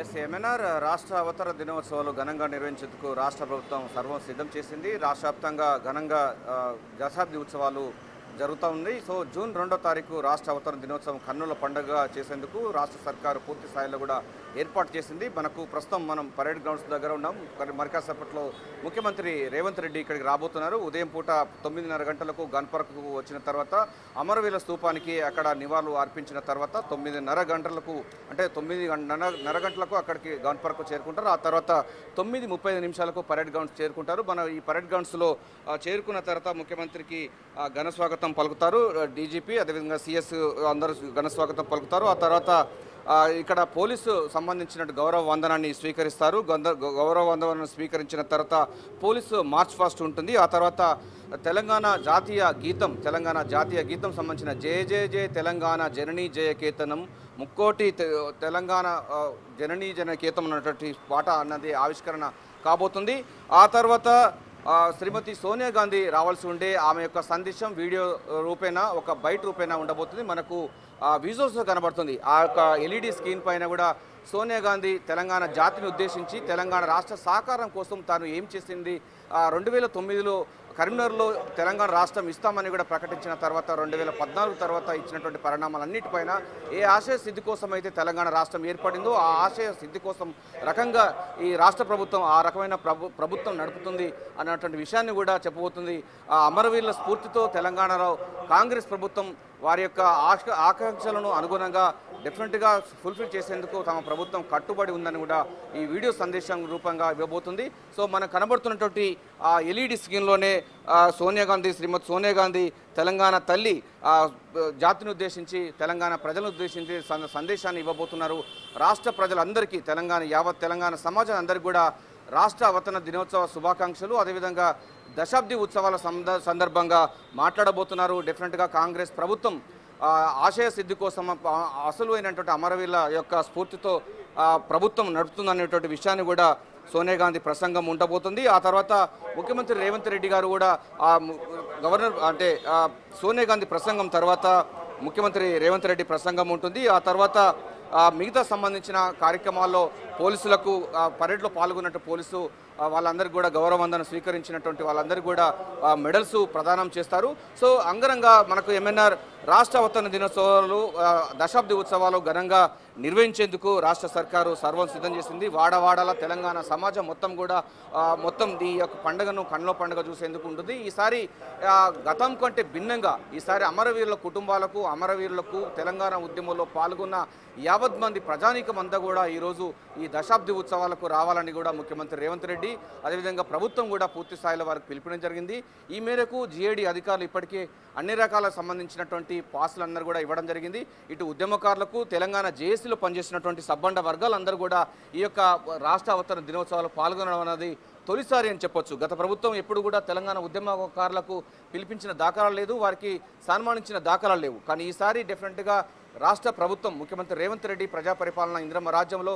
MNR రాష్ట్ర అవతరణ దినోత్సవాలు ఘనంగా నిర్వహించేందుకు రాష్ట్ర ప్రభుత్వం సర్వం సిద్ధం చేసింది. రాష్ట్ర వ్యాప్తంగా ఘనంగా దశాబ్ది ఉత్సవాలు జరుగుతూ ఉంది. సో జూన్ 2వ తారీఖు రాష్ట్ర అవతరణ దినోత్సవం కన్నుల పండుగ చేసేందుకు రాష్ట్ర సర్కారు పూర్తి స్థాయిలో కూడా ఏర్పాటు చేసింది. ప్రస్తుతం మనం పరేడ్ గ్రౌండ్స్ దగ్గర ఉన్నాం. మరి కాసేపట్లో ముఖ్యమంత్రి రేవంత్ రెడ్డి ఇక్కడికి రాబోతున్నారు. ఉదయం పూట 9:30 గంటలకు గన్ పార్క్కు వచ్చిన తర్వాత అమరవీరుల స్తూపానికి అక్కడ నివాళులు అర్పించిన తర్వాత 9:30 గంటలకు అంటే 9:30 గంటలకు అక్కడికి గన్ పార్క్ చేరుకుంటారు. ఆ తర్వాత 9:35 నిమిషాలకు పరేడ్ గ్రౌండ్స్ చేరుకుంటారు. ఈ పరేడ్ గ్రౌండ్స్లో చేరుకున్న తర్వాత ముఖ్యమంత్రికి ఘన స్వాగతం పలుకుతారు. డీజీపీ అదేవిధంగా సిఎస్ అందరూ ఘన స్వాగతం పలుకుతారు. ఆ తర్వాత ఇక్కడ పోలీసు సంబంధించిన గౌరవ వందనాన్ని స్వీకరిస్తారు. గౌరవ వందనాన్ని స్వీకరించిన తర్వాత పోలీసు మార్చ్ ఫాస్ట్ ఉంటుంది. ఆ తర్వాత తెలంగాణ జాతీయ గీతం సంబంధించిన జయ జయ జయ తెలంగాణ జననీ జయ కేతనం ముక్కోటి తెలంగాణ జననీ జన కేతం అన్నటువంటి పాట అన్నది ఆవిష్కరణ కాబోతుంది. ఆ తర్వాత శ్రీమతి సోనియా గాంధీ రావాల్సి ఉండే ఆమె యొక్క సందేశం వీడియో రూపేణా ఒక బైట్ రూపేణా ఉండబోతుంది. మనకు విజువల్స్ కనబడుతుంది. ఆ యొక్క ఎల్ఈడి స్క్రీన్ పైన కూడా సోనియా గాంధీ తెలంగాణ జాతిని ఉద్దేశించి తెలంగాణ రాష్ట్ర సాకారం కోసం తాను ఏం చేసింది 2009లో కరీంనగర్లో తెలంగాణ రాష్ట్రం ఇస్తామని కూడా ప్రకటించిన తర్వాత 2014 తర్వాత ఇచ్చినటువంటి పరిణామాలన్నిటిపైన ఏ ఆశయ సిద్ధి కోసం అయితే తెలంగాణ రాష్ట్రం ఏర్పడిందో ఆ ఆశయ సిద్ధి కోసం రకంగా ఈ రాష్ట్ర ప్రభుత్వం ఆ రకమైన ప్రభుత్వం నడుపుతుంది అన్నటువంటి విషయాన్ని కూడా చెప్పబోతుంది. అమరవీరుల స్ఫూర్తితో తెలంగాణలో కాంగ్రెస్ ప్రభుత్వం వారి యొక్క ఆకాంక్షలను అనుగుణంగా డెఫినెట్గా ఫుల్ఫిల్ చేసేందుకు తమ ప్రభుత్వం కట్టుబడి ఉందని కూడా ఈ వీడియో సందేశం రూపంగా ఇవ్వబోతుంది. సో మనకు కనబడుతున్నటువంటి ఆ ఎల్ఈడి స్క్రీన్లోనే శ్రీమతి సోనియా గాంధీ తెలంగాణ తల్లి జాతిని ఉద్దేశించి తెలంగాణ ప్రజలను ఉద్దేశించి సందేశాన్ని ఇవ్వబోతున్నారు. రాష్ట్ర ప్రజలందరికీ యావత్ తెలంగాణ సమాజం అందరికీ కూడా రాష్ట్ర అవతరణ దినోత్సవ శుభాకాంక్షలు. అదేవిధంగా దశాబ్ది ఉత్సవాల సందర్భంగా మాట్లాడబోతున్నారు. డెఫినెట్గా కాంగ్రెస్ ప్రభుత్వం ఆశయ సిద్ధి కోసం అసలైనటువంటి అమరవీరుల యొక్క స్ఫూర్తితో ప్రభుత్వం నడుపుతుందనేటువంటి విషయాన్ని కూడా సోనియా గాంధీ ప్రసంగం ఉండబోతుంది. ఆ తర్వాత ముఖ్యమంత్రి రేవంత్ రెడ్డి గారు కూడా సోనియా గాంధీ ప్రసంగం తర్వాత ముఖ్యమంత్రి రేవంత్ రెడ్డి ప్రసంగం ఉంటుంది. ఆ తర్వాత మిగతా సంబంధించిన కార్యక్రమాల్లో పోలీసులకు పరేడ్లో పాల్గొన్నట్టు పోలీసు వాళ్ళందరికీ కూడా గౌరవ వందనం స్వీకరించినటువంటి వాళ్ళందరికీ కూడా మెడల్స్ ప్రదానం చేస్తారు. సో అంగరంగా మనకు ఎంఎన్ఆర్ రాష్ట్ర అవతరణ దినోత్సవాలు దశాబ్ది ఉత్సవాలు ఘనంగా నిర్వహించేందుకు రాష్ట్ర సర్కారు సర్వం సిద్ధం చేసింది. వాడవాడల తెలంగాణ సమాజం మొత్తం ఈ యొక్క పండుగను కన్నుల పండుగ చూసేందుకు ఉంటుంది. ఈసారి గతం కంటే భిన్నంగా ఈసారి అమరవీరుల కుటుంబాలకు అమరవీరులకు తెలంగాణ ఉద్యమంలో పాల్గొన్న 50 మంది ప్రజానీకం అంతా కూడా ఈరోజు ఈ దశాబ్ది ఉత్సవాలకు రావాలని కూడా ముఖ్యమంత్రి రేవంత్ రెడ్డి అదేవిధంగా ప్రభుత్వం కూడా పూర్తి స్థాయిలో వారికి పిలుపునివ్వడం జరిగింది. ఈ మేరకు జీఏడీ అధికారులు ఇప్పటికే అన్ని రకాల సంబంధించినటువంటి పాసులందరూ కూడా ఇవ్వడం జరిగింది. ఇటు ఉద్యమకారులకు తెలంగాణ జేఏసీలో పనిచేసినటువంటి సబ్బండ వర్గాలందరూ కూడా ఈ యొక్క రాష్ట్ర అవతరణ దినోత్సవాలు పాల్గొనడం అనేది తొలిసారి అని చెప్పొచ్చు. గత ప్రభుత్వం ఎప్పుడు కూడా తెలంగాణ ఉద్యమకారులకు పిలిపించిన దాఖలాలు లేదు, వారికి సన్మానించిన దాఖలాలు లేవు. కానీ ఈసారి డెఫినెట్గా రాష్ట్ర ప్రభుత్వం ముఖ్యమంత్రి రేవంత్ రెడ్డి ప్రజా పరిపాలన ఇందిరమ్మ రాజ్యంలో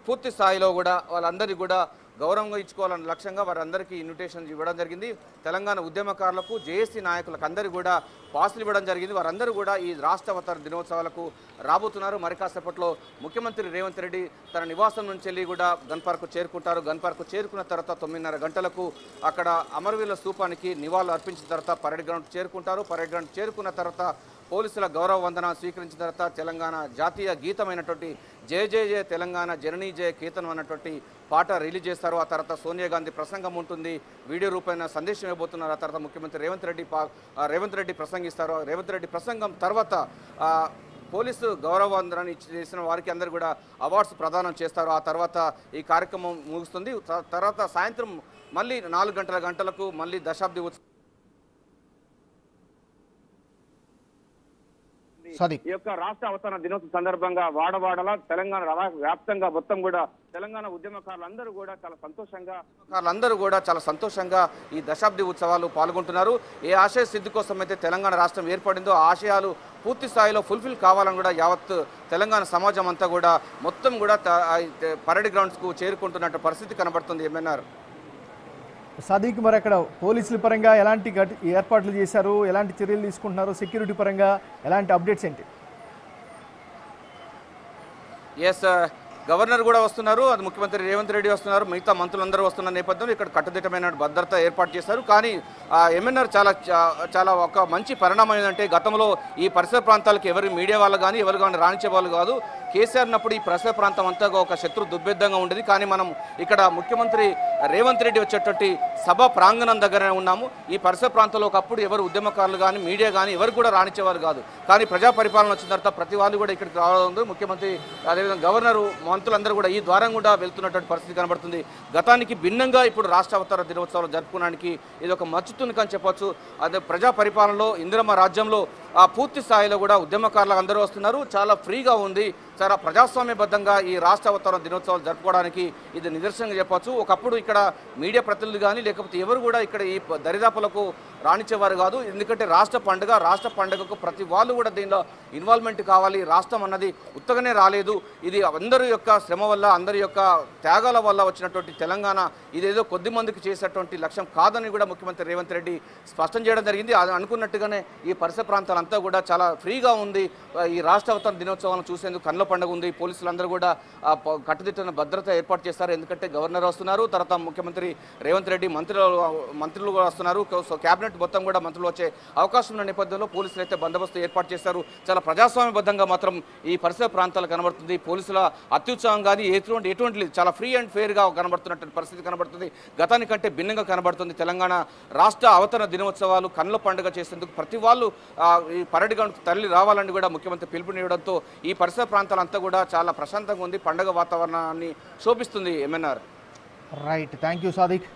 పూర్తి స్థాయిలో కూడా వాళ్ళందరినీ కూడా గౌరవంగా ఇచ్చుకోవాలన్న లక్ష్యంగా వారందరికీ ఇన్విటేషన్ ఇవ్వడం జరిగింది. తెలంగాణ ఉద్యమకారులకు జేఏసీ నాయకులకు అందరూ కూడా పాసులు ఇవ్వడం జరిగింది. వారందరూ కూడా ఈ రాష్ట్ర అవతరణ దినోత్సవాలకు రాబోతున్నారు. మరి కాసేపట్లో ముఖ్యమంత్రి రేవంత్ రెడ్డి తన నివాసం నుంచి వెళ్ళి కూడా గన్ పార్క్ చేరుకుంటారు. గన్ పార్క్ చేరుకున్న తర్వాత 9:30 గంటలకు అక్కడ అమరవీరుల స్తూపానికి నివాళులు అర్పించిన తర్వాత పరేడ్ గ్రౌండ్ చేరుకుంటారు. పరేడ్ గ్రౌండ్ చేరుకున్న తర్వాత పోలీసుల గౌరవ వందన స్వీకరించిన తర్వాత తెలంగాణ జాతీయ గీతమైనటువంటి జయ జయ జయ తెలంగాణ జననీ జయ కేతనం అన్నటువంటి పాట రిలీజ్ చేస్తారు. ఆ తర్వాత సోనియా గాంధీ ప్రసంగం ఉంటుంది, వీడియో రూపైన సందేశం ఇవ్వబోతున్నారు. ఆ తర్వాత ముఖ్యమంత్రి రేవంత్ రెడ్డి ప్రసంగిస్తారు. రేవంత్ రెడ్డి ప్రసంగం తర్వాత పోలీసు గౌరవ వందనాన్ని చేసిన వారికి అందరూ కూడా అవార్డ్స్ ప్రదానం చేస్తారు. ఆ తర్వాత ఈ కార్యక్రమం ముగుస్తుంది. తర్వాత సాయంత్రం మళ్ళీ 4 గంటలకు మళ్ళీ దశాబ్ది ఉత్సవం ఈ యొక్క రాష్ట్ర అవతరణ దినోత్సవం సందర్భంగా వాడవాడల తెలంగాణ వ్యాప్తంగా మొత్తం కూడా తెలంగాణ ఉద్యమకారులందరూ కూడా చాలా సంతోషంగా ఈ దశాబ్ది ఉత్సవాలు పాల్గొంటున్నారు. ఏ ఆశయ సిద్ధి కోసం అయితే తెలంగాణ రాష్ట్రం ఏర్పడిందో ఆ ఆశయాలు పూర్తి స్థాయిలో ఫుల్ఫిల్ కావాలని కూడా యావత్ తెలంగాణ సమాజం అంతా కూడా మొత్తం కూడా పరేడ్ గ్రౌండ్స్కు చేరుకుంటున్నట్టు పరిస్థితి కనబడుతుంది. ఎంఎన్ఆర్ సాదిక్, మరి అక్కడ పోలీసుల పరంగా ఎలాంటి ఏర్పాట్లు చేశారు, ఎలాంటి చర్యలు తీసుకుంటున్నారు, సెక్యూరిటీ పరంగా ఎలాంటి అప్డేట్స్ ఏంటి? ఎస్ గవర్నర్ కూడా వస్తున్నారు, అది ముఖ్యమంత్రి రేవంత్ రెడ్డి వస్తున్నారు, మిగతా మంత్రులందరూ వస్తున్న నేపథ్యంలో ఇక్కడ కట్టుదిట్టమైన భద్రత ఏర్పాటు చేశారు. కానీ ఎంఎన్ఆర్ చాలా ఒక మంచి పరిణామం ఏంటంటే గతంలో ఈ పరిసర ప్రాంతాలకు ఎవరు మీడియా వాళ్ళు కానీ ఎవరు కానీ రాణించే వాళ్ళు కాదు. కేసీఆర్ ఉన్నప్పుడు ఈ పరిసర ప్రాంతం అంతా ఒక శత్రు దుర్భేద్దంగా ఉండేది. కానీ మనం ఇక్కడ ముఖ్యమంత్రి రేవంత్ రెడ్డి వచ్చేటువంటి సభా ప్రాంగణం దగ్గరనే ఉన్నాము. ఈ పరిసర ప్రాంతంలో ఒకప్పుడు ఎవరు ఉద్యమకారులు కానీ మీడియా కానీ ఎవరు కూడా రాణించేవారు కాదు. కానీ ప్రజా పరిపాలన వచ్చిన తర్వాత ప్రతి వాళ్ళు కూడా ఇక్కడికి రావడం ఉంది. ముఖ్యమంత్రి అదేవిధంగా గవర్నరు మంత్రులందరూ కూడా ఈ ద్వారం కూడా వెళ్తున్నటువంటి పరిస్థితి కనబడుతుంది. గతానికి భిన్నంగా ఇప్పుడు రాష్ట్ర అవతరణ దినోత్సవాలు జరుపుకోవడానికి ఇది ఒక మచ్చుతుంది అని చెప్పొచ్చు. అదే ప్రజా పరిపాలనలో ఇందిరమ్మ రాజ్యంలో పూర్తి స్థాయిలో కూడా ఉద్యమకారులు అందరూ వస్తున్నారు. చాలా ఫ్రీగా ఉంది, చాలా ప్రజాస్వామ్యబద్ధంగా ఈ రాష్ట్ర అవతరణ దినోత్సవాలు జరుపుకోవడానికి ఇది నిదర్శనంగా చెప్పొచ్చు. ఒకప్పుడు ఇక్కడ మీడియా ప్రతినిధులు కానీ లేకపోతే ఎవరు కూడా ఇక్కడ ఈ దరిదాపులకు రాణించేవారు కాదు. ఎందుకంటే రాష్ట్ర పండుగకు ప్రతి వాళ్ళు కూడా దీనిలో ఇన్వాల్వ్మెంట్ కావాలి. రాష్ట్రం అన్నది ఉత్తగానే రాలేదు, ఇది అందరి యొక్క శ్రమ వల్ల అందరి యొక్క త్యాగాల వల్ల వచ్చినటువంటి తెలంగాణ. ఇదేదో కొద్ది మందికి చేసేటువంటి లక్ష్యం కాదని కూడా ముఖ్యమంత్రి రేవంత్ రెడ్డి స్పష్టం చేయడం జరిగింది. అది అనుకున్నట్టుగానే ఈ పరిసర ప్రాంతాలంతా కూడా చాలా ఫ్రీగా ఉంది. ఈ రాష్ట్ర అవతరణ దినోత్సవాలను చూసేందుకు కళ్ళ పండుగ ఉంది. పోలీసులందరూ కూడా కట్టుదిట్టమైన భద్రత ఏర్పాటు చేస్తారు. ఎందుకంటే గవర్నర్ వస్తున్నారు, తర్వాత ముఖ్యమంత్రి రేవంత్ రెడ్డి మంత్రులు కూడా వస్తున్నారు. సో క్యాబినెట్ మొత్తం కూడా మంత్రులు వచ్చే అవకాశం ఉన్న నేపథ్యంలో పోలీసులు అయితే బందోబస్తు ఏర్పాటు చేస్తారు. చాలా ప్రజాస్వామ్యబద్ధంగా మాత్రం ఈ పరిసర ప్రాంతాలు కనబడుతుంది. పోలీసుల అత్యుత్సాహం కానీ ఎటువంటి చాలా ఫ్రీ అండ్ ఫెయిర్గా కనబడుతున్నటువంటి పరిస్థితి కనబడుతుంది. గతానికంటే భిన్నంగా కనబడుతుంది. తెలంగాణ రాష్ట్ర అవతరణ దినోత్సవాలు కన్నుల పండుగ చేసేందుకు ప్రతి వాళ్ళు ఈ పరేడ్ గ్రౌండ్కి తరలి రావాలని కూడా ముఖ్యమంత్రి పిలుపునివ్వడంతో ఈ పరిసర ప్రాంతాలంతా కూడా చాలా ప్రశాంతంగా ఉంది. పండుగ వాతావరణాన్ని శోభిస్తుంది. MNR. Right, thank you Sadiq.